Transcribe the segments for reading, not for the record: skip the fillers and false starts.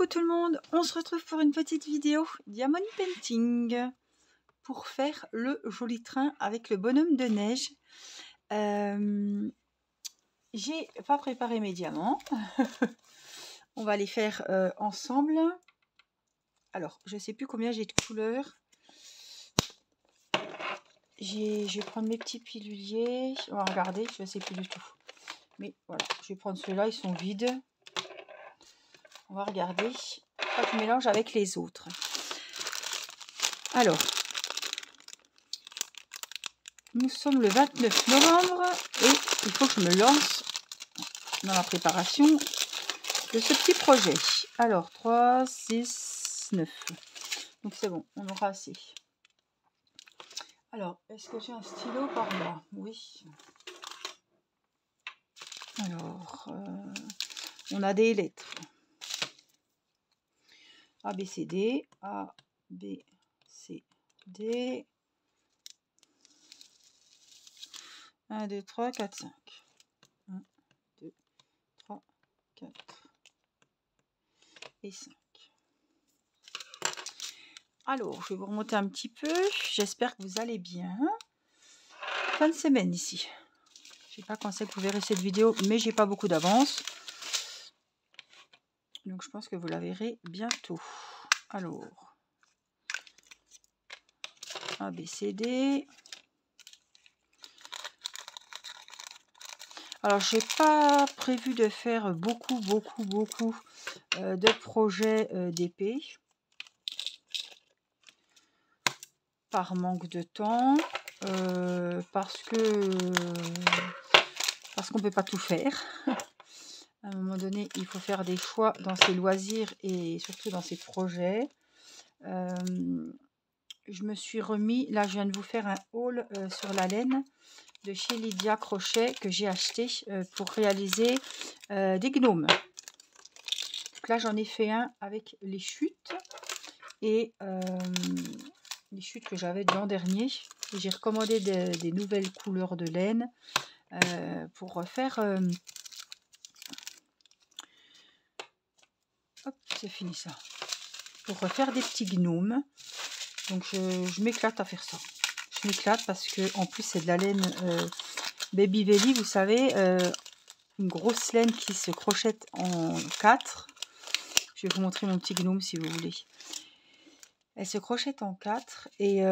Coucou tout le monde, on se retrouve pour une petite vidéo Diamond Painting pour faire le joli train avec le bonhomme de neige. J'ai pas préparé mes diamants, on va les faire ensemble. Alors je sais plus combien j'ai de couleurs, je vais prendre mes petits piluliers, on va regarder, je sais plus du tout. Mais voilà, je vais prendre ceux-là, ils sont vides. On va regarder, pas de mélange avec les autres. Alors, nous sommes le 29 novembre et il faut que je me lance dans la préparation de ce petit projet. Alors, 3, 6, 9. Donc c'est bon, on aura assez. Alors, est-ce que j'ai un stylo par là? Oui. Alors, on a des lettres. A, B, C, D. A, B, C, D. 1, 2, 3, 4, 5. 1, 2, 3, 4 et 5. Alors, je vais vous remonter un petit peu. J'espère que vous allez bien. Fin de semaine ici. Je ne sais pas quand c'est que vous verrez cette vidéo, mais j'ai pas beaucoup d'avance. Donc, je pense que vous la verrez bientôt. Alors, A, B, C, D. Alors, j'ai pas prévu de faire beaucoup de projets d'épée. Par manque de temps. Parce qu'on peut pas tout faire. À un moment donné, il faut faire des choix dans ses loisirs et surtout dans ses projets. Je me suis remis, là je viens de vous faire un haul sur la laine de chez Lydia Crochet que j'ai acheté pour réaliser des gnomes. Donc là j'en ai fait un avec les chutes et les chutes que j'avais de l'an dernier. J'ai recommandé des nouvelles couleurs de laine pour refaire... hop, c'est fini ça. Pour refaire des petits gnomes. Donc je m'éclate à faire ça. Je m'éclate parce que en plus c'est de la laine Baby Velly, vous savez, une grosse laine qui se crochette en 4. Je vais vous montrer mon petit gnome si vous voulez. Elle se crochette en 4 et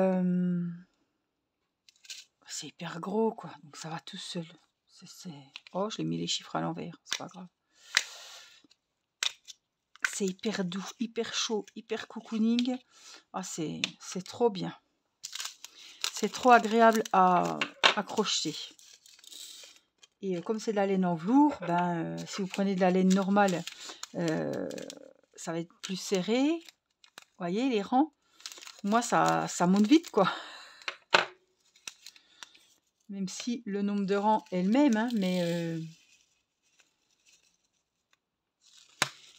c'est hyper gros quoi. Donc ça va tout seul. Oh, je l'ai mis les chiffres à l'envers, c'est pas grave. C'est hyper doux, hyper chaud, hyper cocooning. Ah, c'est trop bien. C'est trop agréable à crocheter. Et comme c'est de la laine en velours, ben, si vous prenez de la laine normale, ça va être plus serré. Vous voyez les rangs? Moi, ça monte vite, quoi. Même si le nombre de rangs est le même, hein, mais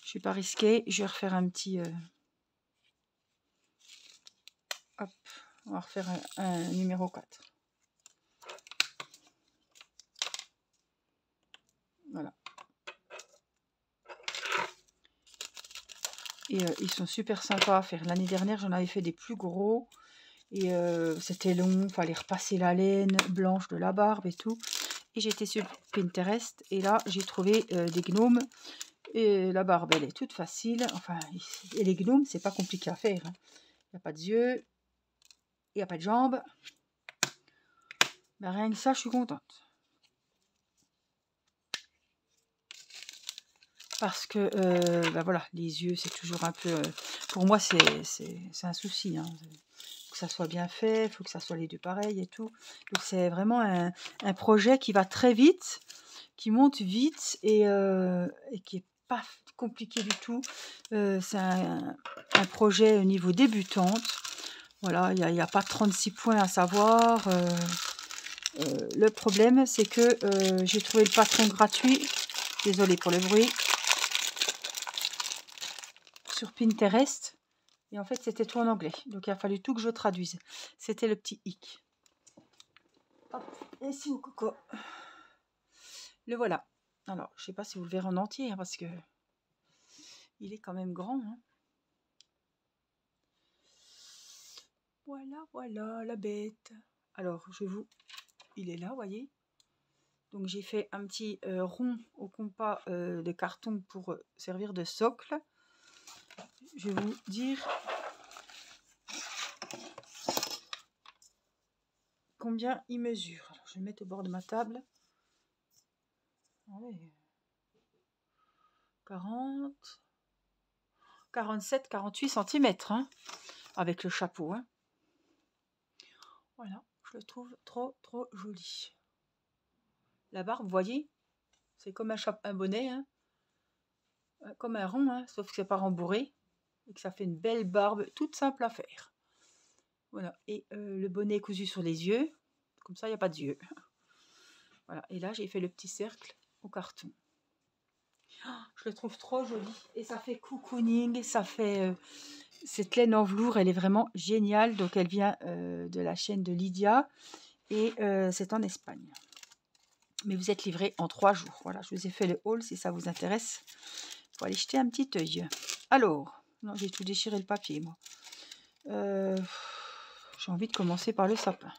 je ne vais pas risquer. Je vais refaire un petit... hop, on va refaire un numéro 4. Voilà. Et ils sont super sympas à faire. L'année dernière, j'en avais fait des plus gros. Et c'était long, il fallait repasser la laine blanche de la barbe et tout. Et j'étais sur Pinterest. Et là, j'ai trouvé des gnomes. Et la barbe, elle est toute facile. Enfin, et les gnomes, c'est pas compliqué à faire. Hein. Il n'y a pas de yeux. Il n'y a pas de jambes. Ben, rien que ça, je suis contente. Parce que, ben voilà, les yeux, c'est toujours un peu... pour moi, c'est un souci. Hein. Faut que ça soit bien fait, il faut que ça soit les deux pareils et tout. Donc, c'est vraiment un projet qui va très vite, qui monte vite et qui est pas compliqué du tout. C'est un projet au niveau débutante. Voilà, il n'y a pas 36 points à savoir. Le problème, c'est que j'ai trouvé le patron gratuit. Désolée pour le bruit. Sur Pinterest. Et en fait, c'était tout en anglais. Donc, il a fallu tout que je traduise. C'était le petit hic. Hop, et ici, mon coco. Le voilà. Alors, je ne sais pas si vous le verrez en entier, hein, parce que il est quand même grand, hein. Voilà, voilà la bête. Alors, il est là, vous voyez. Donc, j'ai fait un petit rond au compas de carton pour servir de socle. Je vais vous dire combien il mesure. Alors, je vais le mettre au bord de ma table. Allez. 40, 47, 48 cm, hein, avec le chapeau, hein. Voilà, je le trouve trop joli. La barbe, vous voyez, c'est comme un bonnet, hein, comme un rond, hein, sauf que c'est pas rembourré et que ça fait une belle barbe toute simple à faire. Voilà, et le bonnet est cousu sur les yeux, comme ça il n'y a pas d'yeux. Voilà, et là j'ai fait le petit cercle au carton. Je le trouve trop joli et ça fait cocooning, ça fait cette laine en velours, elle est vraiment géniale. Donc elle vient de la chaîne de Lydia et c'est en Espagne. Mais vous êtes livré en 3 jours. Voilà, je vous ai fait le haul si ça vous intéresse. Faut aller jeter un petit œil. Alors, non, j'ai tout déchiré le papier, moi. J'ai envie de commencer par le sapin.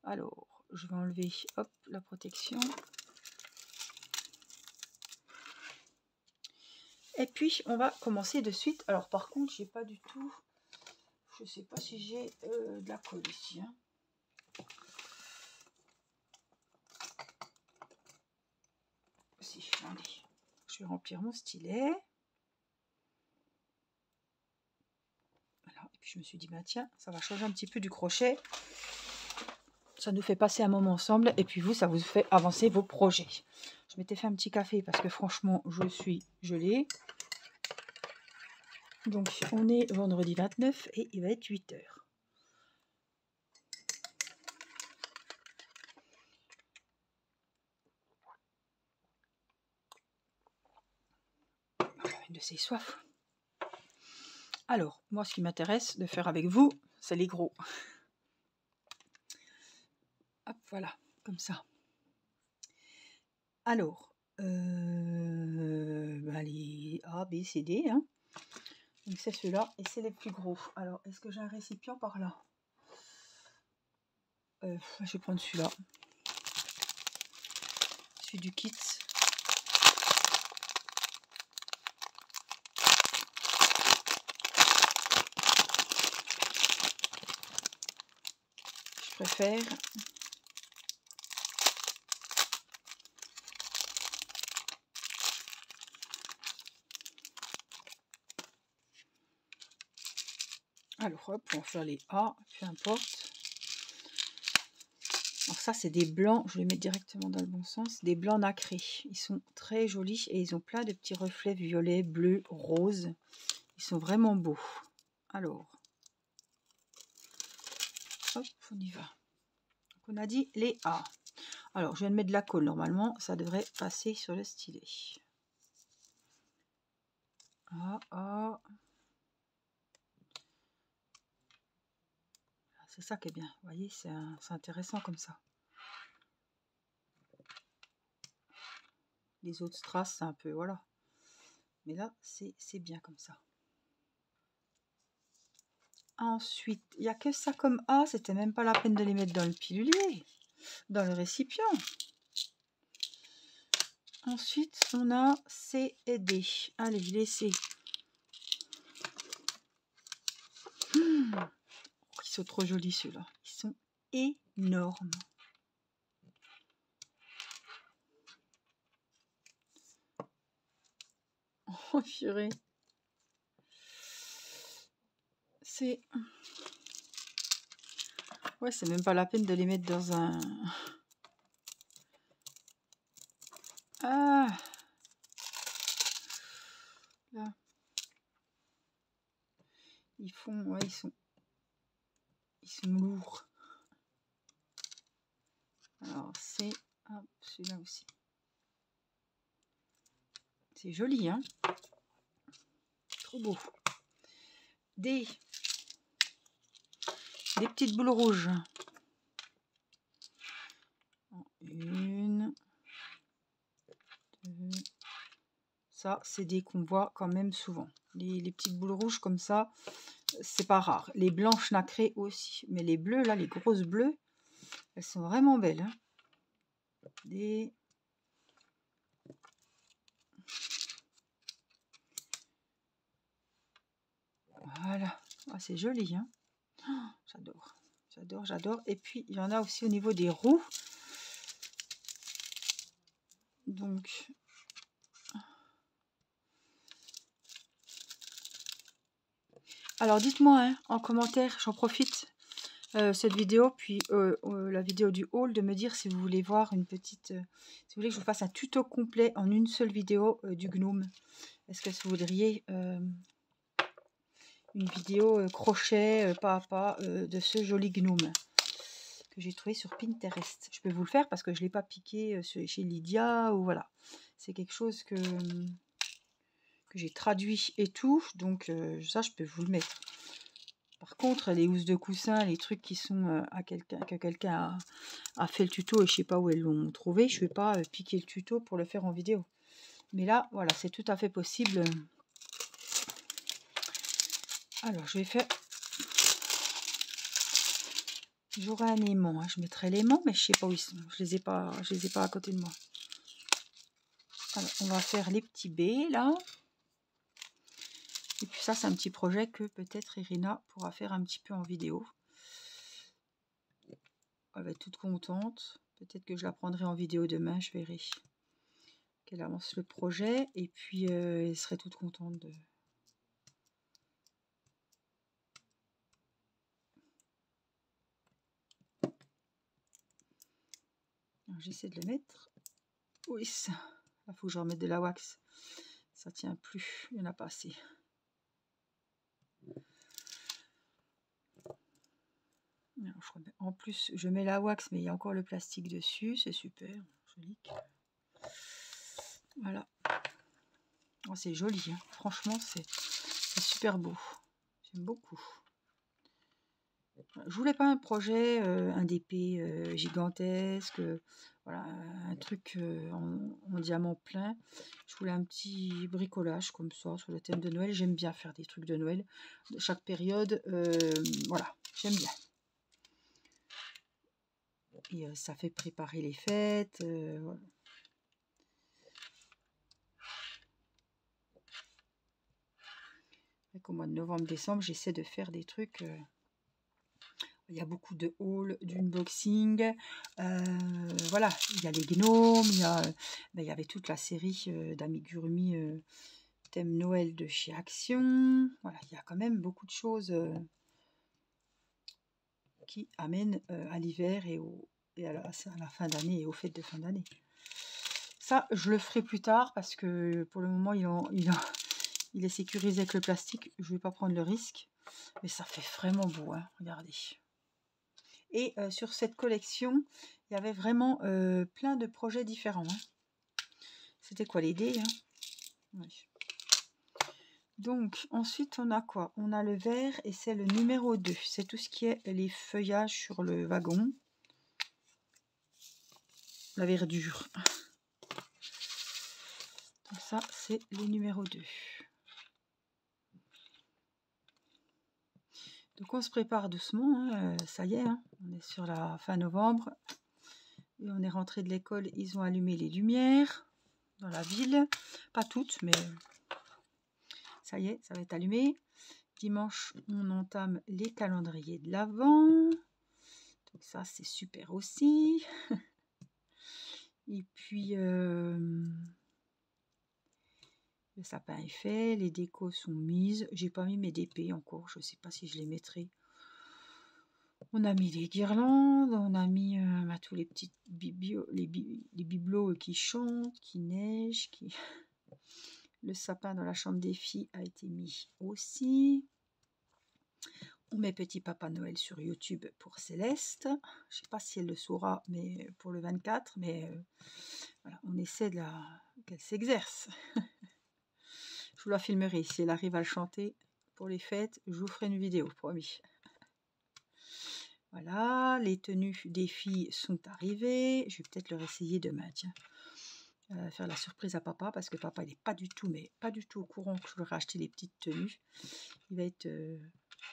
Alors, je vais enlever, hop, la protection. Et puis, on va commencer de suite. Alors, par contre, j'ai pas du tout... Je sais pas si j'ai de la colle ici, hein. Si, j'en ai. Je vais remplir mon stylet. Voilà. Et puis, je me suis dit, bah tiens, ça va changer un petit peu du crochet. Ça nous fait passer un moment ensemble. Et puis, vous, ça vous fait avancer vos projets. Je m'étais fait un petit café parce que franchement, je suis gelée. Donc, on est vendredi 29 et il va être 8 h. De ces soifs. Alors, moi, ce qui m'intéresse de faire avec vous, c'est les gros. Hop, voilà, comme ça. Alors, les A, B, C, D, hein. Donc, c'est ceux-là et c'est les plus gros. Alors, est-ce que j'ai un récipient par là? Je vais prendre celui-là. Celui du kit. Je préfère. Alors, hop, on va faire les A, peu importe. Alors ça, c'est des blancs, je vais les mettre directement dans le bon sens, des blancs nacrés. Ils sont très jolis et ils ont plein de petits reflets violets, bleus, roses. Ils sont vraiment beaux. Alors, hop, on y va. Donc on a dit les A. Alors, je viens de mettre de la colle. Normalement, ça devrait passer sur le stylet. A. C'est ça qui est bien. Vous voyez, c'est intéressant comme ça. Les autres strass, c'est un peu, voilà. Mais là, c'est bien comme ça. Ensuite, il n'y a que ça comme A. C'était même pas la peine de les mettre dans le pilulier, dans le récipient. Ensuite, on a C et D. Allez, les C. Ils sont trop jolis ceux-là. Ils sont énormes. Oh, purée. C'est... Ouais, c'est même pas la peine de les mettre dans un... Ah! Là. Ils font... Ouais, ils sont lourds. Alors, c'est... Hop, celui-là aussi. C'est joli, hein? Trop beau. Des petites boules rouges. Une, deux, Ça, c'est des qu'on voit quand même souvent. Les petites boules rouges comme ça, c'est pas rare. Les blanches nacrées aussi. Mais les bleues, là, les grosses bleues, elles sont vraiment belles. Hein. Voilà. Ah, c'est joli. Hein. Oh, j'adore. J'adore, j'adore. Et puis, il y en a aussi au niveau des roues. Donc... Alors, dites-moi hein, en commentaire, j'en profite, cette vidéo, puis la vidéo du haul, de me dire si vous voulez voir une petite... si vous voulez que je vous fasse un tuto complet en une seule vidéo du gnome. Est-ce que vous voudriez une vidéo crochet pas à pas de ce joli gnome que j'ai trouvé sur Pinterest? Je peux vous le faire parce que je ne l'ai pas piqué chez Lydia, ou voilà. C'est quelque chose que j'ai traduit et tout, donc ça je peux vous le mettre. Par contre, les housses de coussin, les trucs qui sont que quelqu'un a fait le tuto et je sais pas où elles l'ont trouvé, je ne vais pas piquer le tuto pour le faire en vidéo. Mais là, voilà, c'est tout à fait possible. Alors, je vais faire... J'aurai un aimant, hein. Je mettrai l'aimant, mais je sais pas où ils sont. Je les ai pas à côté de moi. Alors, on va faire les petits baies, là. Et puis ça, c'est un petit projet que peut-être Irina pourra faire un petit peu en vidéo. Elle va être toute contente. Peut-être que je la prendrai en vidéo demain, je verrai qu'elle avance le projet. Et puis, elle serait toute contente de... J'essaie de le mettre. Oui, ça. Il faut que je remette de la wax. Ça tient plus. Il n'y en a pas assez. Alors, en plus, je mets la wax, mais il y a encore le plastique dessus. C'est super. Joli. Voilà. Oh, c'est joli. Hein. Franchement, c'est super beau. J'aime beaucoup. Je voulais pas un projet, un DP gigantesque, voilà, un truc en diamant plein. Je voulais un petit bricolage comme ça sur le thème de Noël. J'aime bien faire des trucs de Noël. De chaque période, voilà, j'aime bien. Et ça fait préparer les fêtes. Voilà. Au mois de novembre-décembre, j'essaie de faire des trucs... il y a beaucoup de hauls, d'unboxing. Voilà, il y a les gnomes, il y avait toute la série d'amigurumi thème Noël de chez Action. Voilà, il y a quand même beaucoup de choses qui amènent à l'hiver et à la fin d'année et aux fêtes de fin d'année. Ça, je le ferai plus tard parce que pour le moment, il est sécurisé avec le plastique. Je ne vais pas prendre le risque. Mais ça fait vraiment beau, hein, regardez. Et sur cette collection, il y avait vraiment plein de projets différents. Hein. C'était quoi l'idée hein oui. Donc, ensuite, on a quoi? On a le vert et c'est le numéro 2. C'est tout ce qui est les feuillages sur le wagon. La verdure. Donc ça, c'est le numéro 2. Donc, on se prépare doucement. Hein. Ça y est, hein. On est sur la fin novembre. Et on est rentré de l'école. Ils ont allumé les lumières dans la ville. Pas toutes, mais ça y est, ça va être allumé. Dimanche, on entame les calendriers de l'Avent. Donc ça, c'est super aussi. Et puis, le sapin est fait. Les décos sont mises. J'ai pas mis mes DP encore. Je ne sais pas si je les mettrai. On a mis les guirlandes. On a mis tous les petits les bibelots qui chantent, qui neigent. Le sapin dans la chambre des filles a été mis aussi. On met Petit Papa Noël sur YouTube pour Céleste. Je ne sais pas si elle le saura, mais pour le 24. Mais voilà, on essaie qu'elle s'exerce. Je vous la filmerai. Si elle arrive à le chanter pour les fêtes, je vous ferai une vidéo, promis. Voilà, les tenues des filles sont arrivées. Je vais peut-être leur essayer demain, tiens. faire la surprise à papa, parce que papa, il n'est pas du tout, mais pas du tout au courant que je leur ai acheté les petites tenues. Il va être,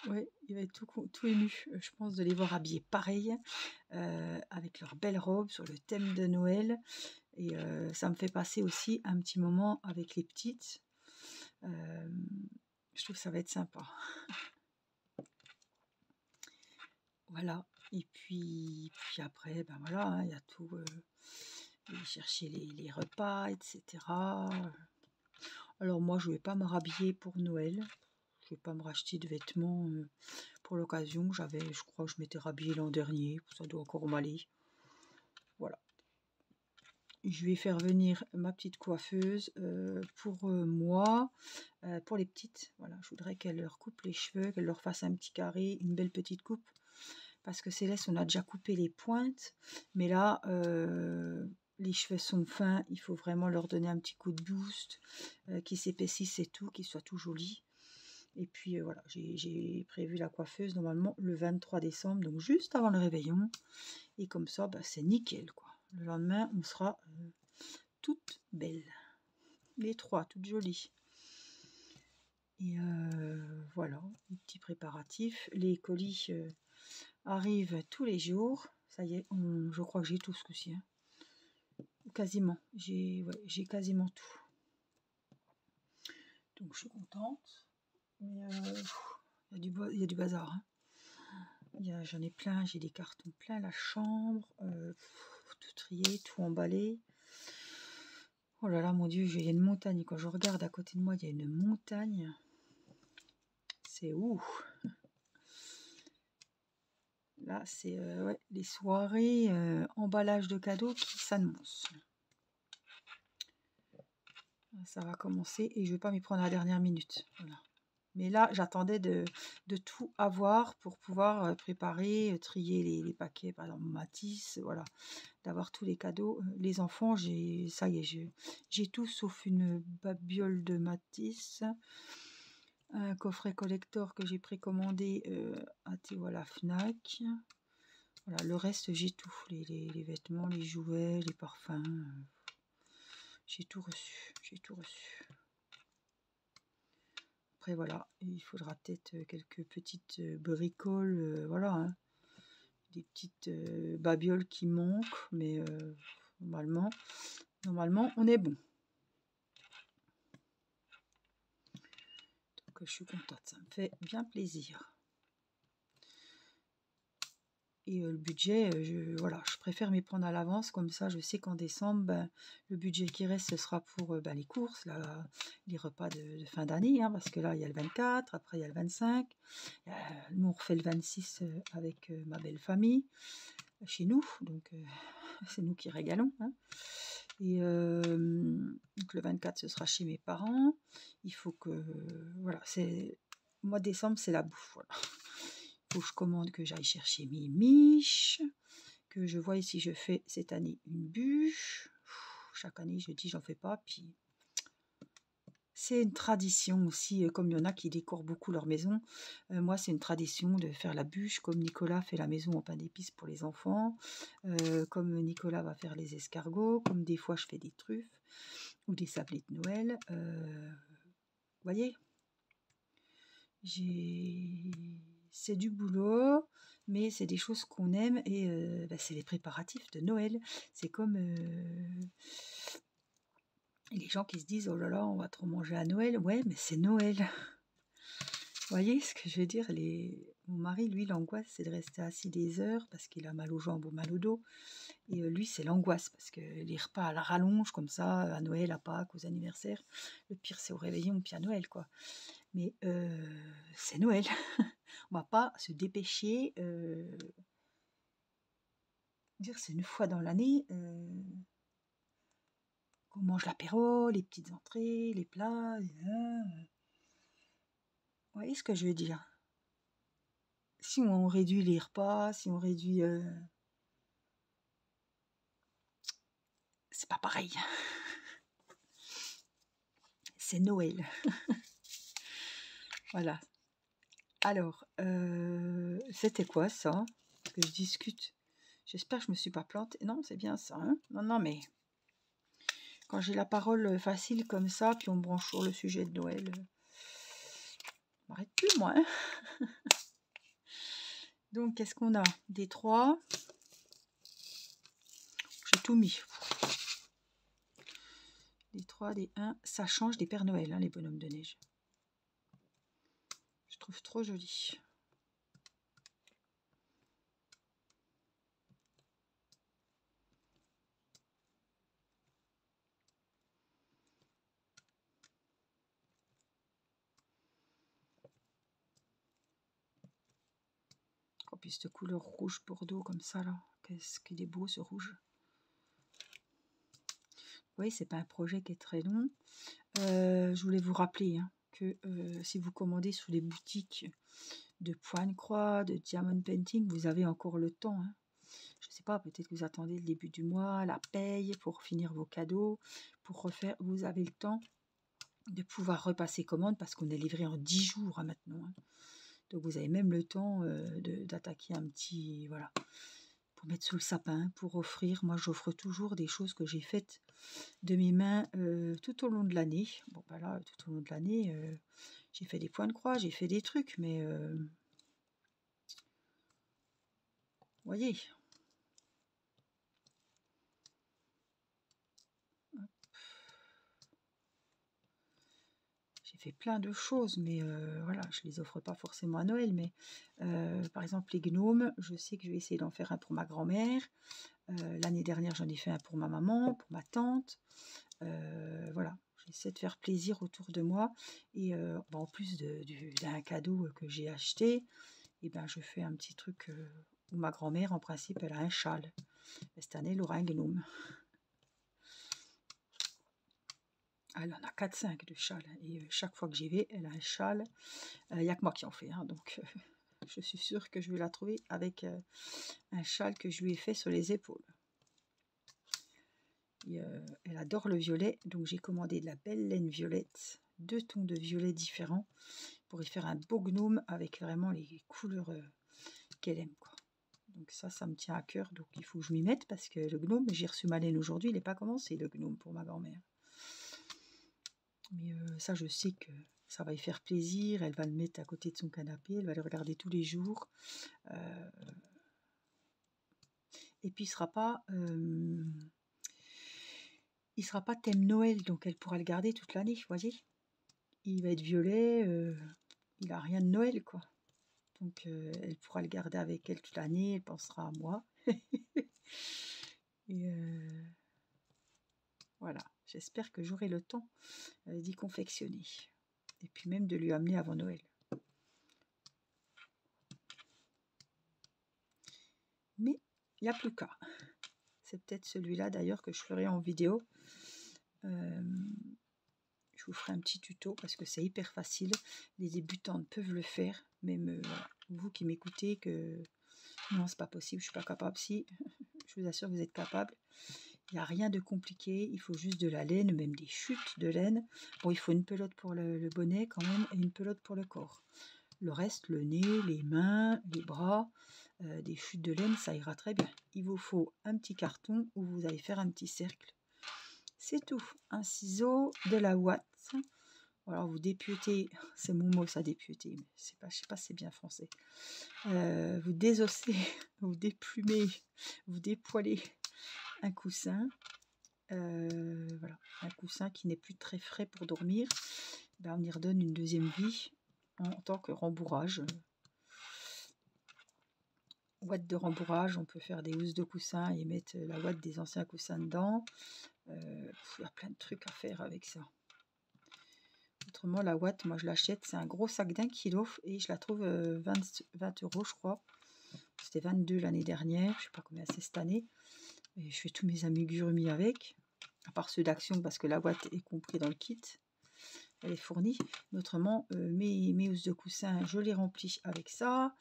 ouais, il va être tout ému, je pense, de les voir habillés pareil, avec leurs belles robes sur le thème de Noël. Et ça me fait passer aussi un petit moment avec les petites. Je trouve que ça va être sympa. Voilà. Et puis après, ben voilà, hein, il y a tout. Aller chercher les repas, etc. Alors moi, je ne vais pas me rhabiller pour Noël. Je ne vais pas me racheter de vêtements pour l'occasion. Je crois que je m'étais rhabillée l'an dernier. Ça doit encore m'aller. Voilà. Je vais faire venir ma petite coiffeuse pour moi, pour les petites. Voilà, je voudrais qu'elle leur coupe les cheveux, qu'elle leur fasse un petit carré, une belle petite coupe. Parce que Céleste, on a déjà coupé les pointes. Mais là, les cheveux sont fins. Il faut vraiment leur donner un petit coup de boost, qu'ils s'épaississent et tout, qu'ils soient tout jolis. Et puis voilà, j'ai prévu la coiffeuse normalement le 23 décembre, donc juste avant le réveillon. Et comme ça, bah, c'est nickel, quoi. Le lendemain, on sera toutes belles. Les trois, toutes jolies. Et voilà, les petits préparatifs. Les colis arrivent tous les jours. Ça y est, je crois que j'ai tout ce coup-ci. Hein. Quasiment. J'ai quasiment tout. Donc je suis contente. Mais il y a du bazar. Hein. J'en ai plein, j'ai des cartons plein la chambre. Tout trié, tout emballé. Oh là là, mon Dieu, il y a une montagne. Quand je regarde à côté de moi, il y a une montagne. C'est ouf. Là, c'est ouais, les soirées emballage de cadeaux qui s'annoncent. Ça va commencer et je ne vais pas m'y prendre à la dernière minute. Voilà. Mais là, j'attendais de tout avoir pour pouvoir préparer, trier les paquets, par exemple Matisse, voilà, d'avoir tous les cadeaux. Les enfants, ça y est, j'ai tout sauf une babiole de Matisse, un coffret collector que j'ai précommandé à la Fnac. Voilà, le reste, j'ai tout. Les vêtements, les jouets, les parfums. J'ai tout reçu. J'ai tout reçu. Après, voilà, il faudra peut-être quelques petites bricoles. Voilà, hein. Des petites babioles qui manquent. Mais normalement, on est bon. Donc, je suis contente. Ça me fait bien plaisir. Et le budget, je préfère m'y prendre à l'avance, comme ça je sais qu'en décembre, ben, le budget qui reste, ce sera pour les courses, les repas de fin d'année, hein, parce que là, il y a le 24, après il y a le 25. Nous, on refait le 26 avec ma belle famille, chez nous, donc c'est nous qui régalons. Hein. Et donc le 24, ce sera chez mes parents. Il faut que, voilà, mois de décembre, c'est la bouffe, voilà. Faut que je commande, que j'aille chercher mes miches, que je vois si je fais cette année une bûche. Chaque année, je dis, j'en fais pas. Puis, c'est une tradition aussi, comme il y en a qui décorent beaucoup leur maison. Moi, c'est une tradition de faire la bûche, comme Nicolas fait la maison en pain d'épices pour les enfants, comme Nicolas va faire les escargots, comme des fois je fais des truffes ou des sablés de Noël. Vous voyez, c'est du boulot, mais c'est des choses qu'on aime et c'est les préparatifs de Noël. C'est comme les gens qui se disent « Oh là là, on va trop manger à Noël ». Ouais, mais c'est Noël. Vous voyez ce que je veux dire? Mon mari, lui, l'angoisse, c'est de rester assis des heures parce qu'il a mal aux jambes ou mal au dos. Et lui, c'est l'angoisse parce que les repas à la rallonge, comme ça, à Noël, à Pâques, aux anniversaires, le pire, c'est au réveillon, puis à Noël, quoi. Mais c'est Noël. On va pas se dépêcher. Dire c'est une fois dans l'année qu'on mange l'apéro, les petites entrées, les plats. Vous voyez ce que je veux dire? Si on réduit les repas, si on réduit... c'est pas pareil. C'est Noël. Voilà. Alors, c'était quoi ça? Parce que je discute. J'espère que je me suis pas plantée. Non, c'est bien ça. Hein, non, mais Quand j'ai la parole facile comme ça, puis on me branche sur le sujet de Noël, je m'arrête plus, moi. Hein. Donc, qu'est-ce qu'on a? Des 3. J'ai tout mis. Des 3, des 1. Ça change des Pères Noël, hein, les bonhommes de neige. Je trouve trop joli. En plus, cette couleur rouge bordeaux comme ça, là. Qu'est-ce qu'il est beau, ce rouge. Oui, c'est pas un projet qui est très long. Je voulais vous rappeler hein, que si vous commandez sur les boutiques de Pointe-Croix, de Diamond Painting, vous avez encore le temps. Hein. Je ne sais pas, peut-être que vous attendez le début du mois, la paye pour finir vos cadeaux, pour refaire. Vous avez le temps de pouvoir repasser commande parce qu'on est livré en 10 jours hein, maintenant. Hein. Donc vous avez même le temps d'attaquer un petit, voilà, pour mettre sous le sapin, pour offrir. Moi, j'offre toujours des choses que j'ai faites de mes mains tout au long de l'année. Bon, bah là, tout au long de l'année, j'ai fait des points de croix, j'ai fait des trucs, mais vous voyez. J'ai fait plein de choses, mais voilà, je les offre pas forcément à Noël, mais par exemple les gnomes, je sais que je vais essayer d'en faire un pour ma grand-mère. L'année dernière, j'en ai fait un pour ma maman, pour ma tante. Voilà, j'essaie de faire plaisir autour de moi. Et bah, en plus d'un cadeau que j'ai acheté, et ben, je fais un petit truc où ma grand-mère, en principe, elle a un châle. Et cette année, elle aura un gnome. Elle en a 4-5 de châles. Et chaque fois que j'y vais, elle a un châle. Il n'y a que moi qui en fais. Hein, donc, je suis sûre que je vais la trouver avec un châle que je lui ai fait sur les épaules. Et, elle adore le violet. Donc, j'ai commandé de la belle laine violette. 2 tons de violet différents. Pour y faire un beau gnome avec vraiment les couleurs qu'elle aime. Quoi. Donc, ça me tient à cœur. Donc, il faut que je m'y mette parce que le gnome, j'ai reçu ma laine aujourd'hui. Il n'est pas commencé, le gnome, pour ma grand-mère. Mais ça, je sais que ça va lui faire plaisir. Elle va le mettre à côté de son canapé. Elle va le regarder tous les jours. Et puis, il sera pas thème Noël. Donc, elle pourra le garder toute l'année, vous voyez. Il va être violet. Il n'a rien de Noël, quoi. Donc, elle pourra le garder avec elle toute l'année. Elle pensera à moi. Et voilà. J'espère que j'aurai le temps d'y confectionner. Et puis même de lui amener avant Noël. Mais il n'y a plus qu'à. C'est peut-être celui-là d'ailleurs que je ferai en vidéo. Je vous ferai un petit tuto parce que c'est hyper facile. Les débutantes peuvent le faire. Même voilà, vous qui m'écoutez que non, c'est pas possible, je suis pas capable. Si, je vous assure que vous êtes capable. Il n'y a rien de compliqué. Il faut juste de la laine, même des chutes de laine. Bon, il faut une pelote pour le bonnet quand même et une pelote pour le corps. Le reste, le nez, les mains, les bras, des chutes de laine, ça ira très bien. Il vous faut un petit carton où vous allez faire un petit cercle. C'est tout. Un ciseau, de la ouate. Alors vous dépiautez, c'est mon mot ça dépiauter, mais c'est pas, je sais pas si c'est bien français. Vous désossez, vous déplumez, vous dépoilez un coussin. Voilà, un coussin qui n'est plus très frais pour dormir. Ben, on y redonne une deuxième vie en tant que rembourrage. Ouate de rembourrage, on peut faire des housses de coussin et mettre la ouate des anciens coussins dedans. Il y a plein de trucs à faire avec ça. Autrement, la ouate, moi je l'achète, c'est un gros sac d'1 kilo et je la trouve 20 € je crois. C'était 22 l'année dernière, je sais pas combien c'est cette année. Et je fais tous mes amigurumi avec, à part ceux d'Action parce que la ouate est compris dans le kit. Elle est fournie. Mais autrement, mes housses de coussin, je les remplis avec ça.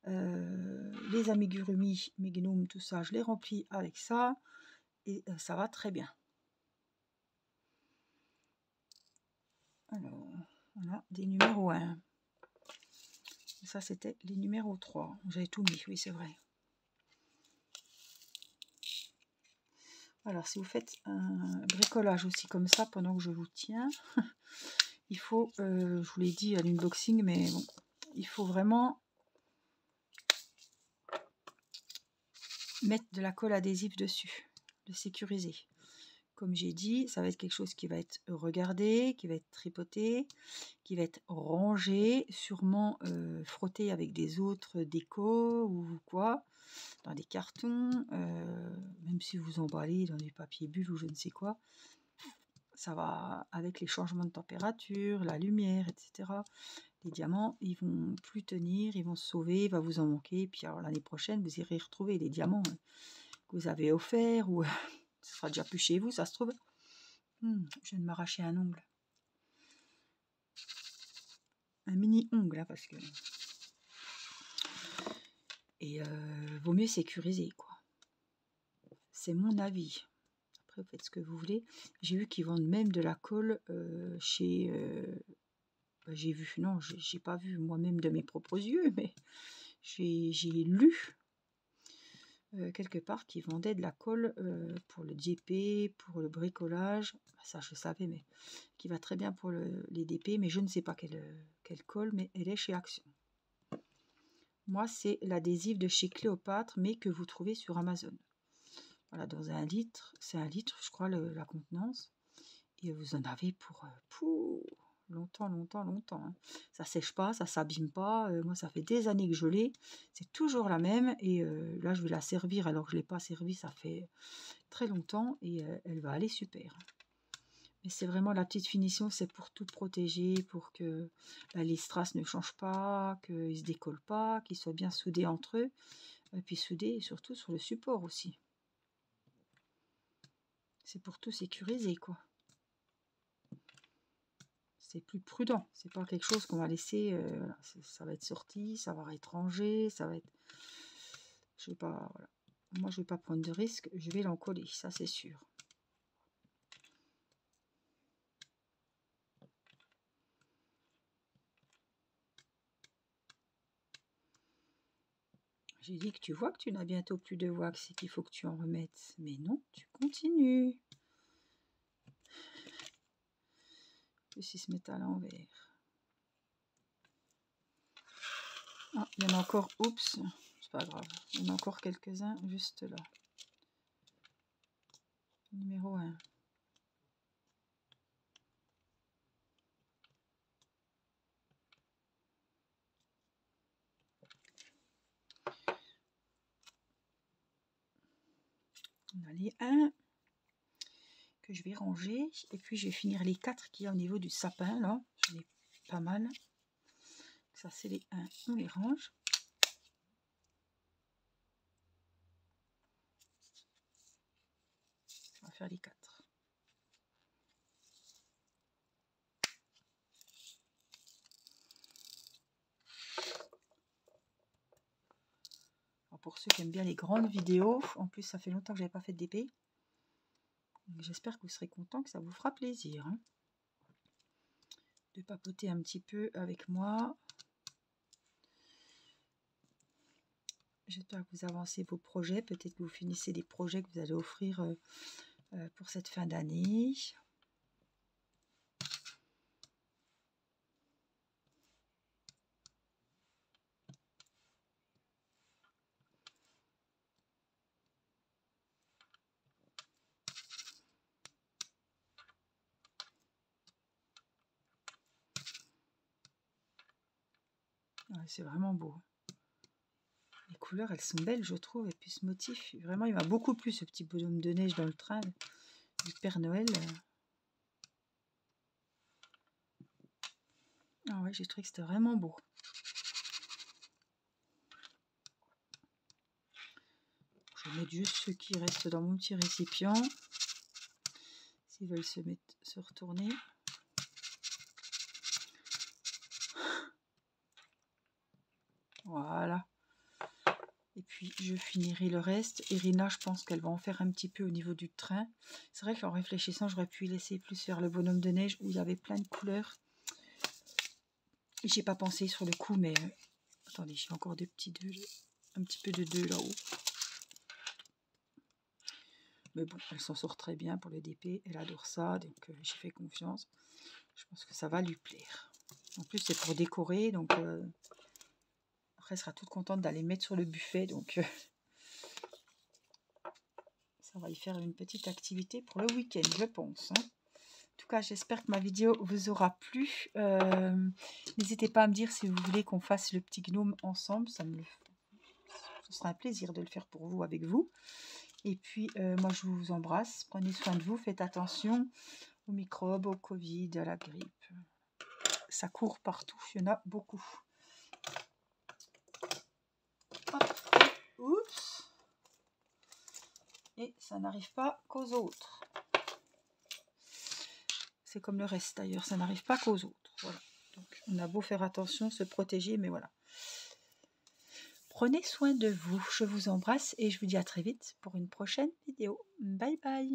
Les amigurumi, mes gnomes, tout ça, je les remplis avec ça. Et ça va très bien. Alors, on a des numéros 1. Ça, c'était les numéros 3. J'avais tout mis, oui, c'est vrai. Alors, si vous faites un bricolage aussi comme ça pendant que je vous tiens, il faut, je vous l'ai dit à l'unboxing, mais bon, il faut vraiment mettre de la colle adhésive dessus, le sécuriser. Comme j'ai dit, ça va être quelque chose qui va être regardé, qui va être tripoté, qui va être rangé, sûrement frotté avec des autres décos ou quoi, dans des cartons, même si vous emballez dans du papier bulle ou je ne sais quoi. Ça va avec les changements de température, la lumière, etc. Les diamants, ils vont plus tenir, ils vont se sauver, il va vous en manquer. Puis alors l'année prochaine, vous irez retrouver les diamants que vous avez offerts ou ce sera déjà plus chez vous, ça se trouve. Je viens de m'arracher un ongle. Un mini ongle, hein, parce que... Et vaut mieux sécuriser, quoi. C'est mon avis. Après, vous faites ce que vous voulez. J'ai vu qu'ils vendent même de la colle chez... j'ai vu, non, j'ai pas vu moi-même de mes propres yeux, mais j'ai lu quelque part qu'ils vendaient de la colle pour le DP, pour le bricolage. Ça, je savais, mais qui va très bien pour les DP, mais je ne sais pas quelle colle, mais elle est chez Action. Moi, c'est l'adhésif de chez Cléopâtre, mais que vous trouvez sur Amazon. Voilà, dans 1 litre, c'est 1 litre, je crois, la contenance. Et vous en avez pour longtemps, longtemps, longtemps. Hein. Ça sèche pas, ça s'abîme pas. Moi, ça fait des années que je l'ai. C'est toujours la même. Et là, je vais la servir alors que je ne l'ai pas servie. Ça fait très longtemps. Et elle va aller super. Mais c'est vraiment la petite finition. C'est pour tout protéger, pour que les strass ne changent pas, qu'ils ne se décollent pas, qu'ils soient bien soudés entre eux. Et puis soudés surtout sur le support aussi. C'est pour tout sécuriser, quoi. C'est plus prudent. C'est pas quelque chose qu'on va laisser. Voilà, ça va être sorti, ça va être rangé, ça va être. Je vais pas. Voilà. Moi, je vais pas prendre de risque. Je vais l'encoller, ça c'est sûr. J'ai dit que tu vois que tu n'as bientôt plus de wax et qu'il faut que tu en remettes. Mais non, tu continues. Plus ils se mettent à l'envers. Ah, il y en a encore. Oups, c'est pas grave. Il y en a encore quelques-uns juste là. Numéro 1. On a les 1 que je vais ranger. Et puis je vais finir les 4 qu'il y a au niveau du sapin là. J'en ai pas mal. Ça c'est les 1. On les range. On va faire les 4. Alors pour ceux qui aiment bien les grandes vidéos, en plus ça fait longtemps que j'avais pas fait de DP. J'espère que vous serez contents, que ça vous fera plaisir. Hein, de papoter un petit peu avec moi. J'espère que vous avancez vos projets. Peut-être que vous finissez des projets que vous allez offrir pour cette fin d'année. Ouais, c'est vraiment beau. Les couleurs, elles sont belles, je trouve. Et puis ce motif, vraiment, il m'a beaucoup plu, ce petit bonhomme de neige dans le train du Père Noël. Ah ouais, j'ai trouvé que c'était vraiment beau. Je vais mettre juste ceux qui restent dans mon petit récipient. S'ils veulent se retourner. Voilà. Et puis je finirai le reste. Irina, je pense qu'elle va en faire un petit peu au niveau du train. C'est vrai qu'en réfléchissant, j'aurais pu laisser plus faire le bonhomme de neige où il y avait plein de couleurs. J'ai pas pensé sur le coup, mais attendez, j'ai encore des petits deux, un petit peu de deux là-haut. Mais bon, elle s'en sort très bien pour le DP. Elle adore ça, donc j'y fais confiance. Je pense que ça va lui plaire. En plus, c'est pour décorer, donc après, elle sera toute contente d'aller mettre sur le buffet, donc ça va y faire une petite activité pour le week-end, je pense. Hein. En tout cas, j'espère que ma vidéo vous aura plu. N'hésitez pas à me dire si vous voulez qu'on fasse le petit gnome ensemble. Ce sera un plaisir de le faire pour vous, avec vous. Et puis, moi, je vous embrasse. Prenez soin de vous. Faites attention aux microbes, au Covid, à la grippe. Ça court partout. Il y en a beaucoup. Hop. Oups. Et ça n'arrive pas qu'aux autres. C'est comme le reste d'ailleurs. Ça n'arrive pas qu'aux autres. Voilà. Donc, on a beau faire attention, se protéger, mais voilà. Prenez soin de vous. Je vous embrasse et je vous dis à très vite pour une prochaine vidéo. Bye bye.